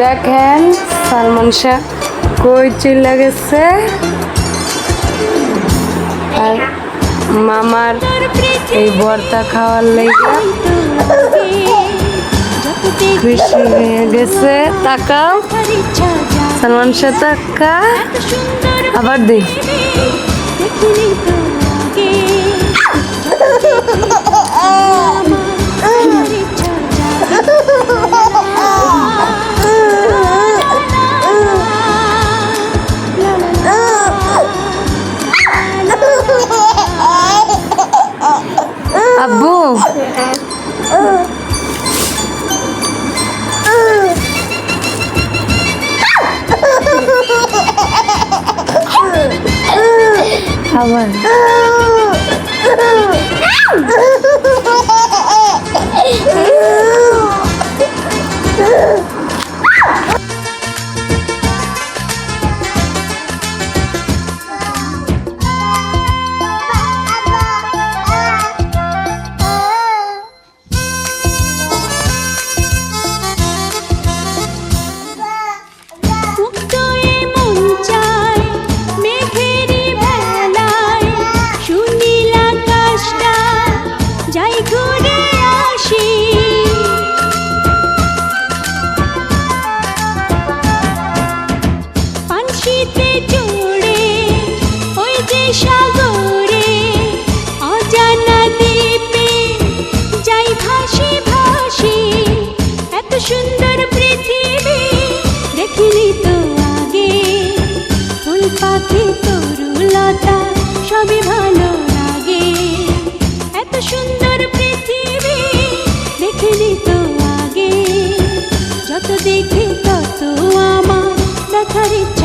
দেখেন সালমান শাহ কই চলে গেছে আর মামার এই ভর্তা খাওয়ার লেগে খুশি হয়ে গেছে। তাকাও সালমান শাহ, তাকা আবার দেখ। আব্বু আবার সাগরে অজানা দ্বীপে যাই ভাসি ভাসি, এত সুন্দর পৃথিবী দেখিনি তো আগে। ফুল পাখি তরুলতা সবই ভালো লাগে, এত সুন্দর পৃথিবী দেখিনি তো আগে। যত দেখি তত আমার দেখার ইচ্ছা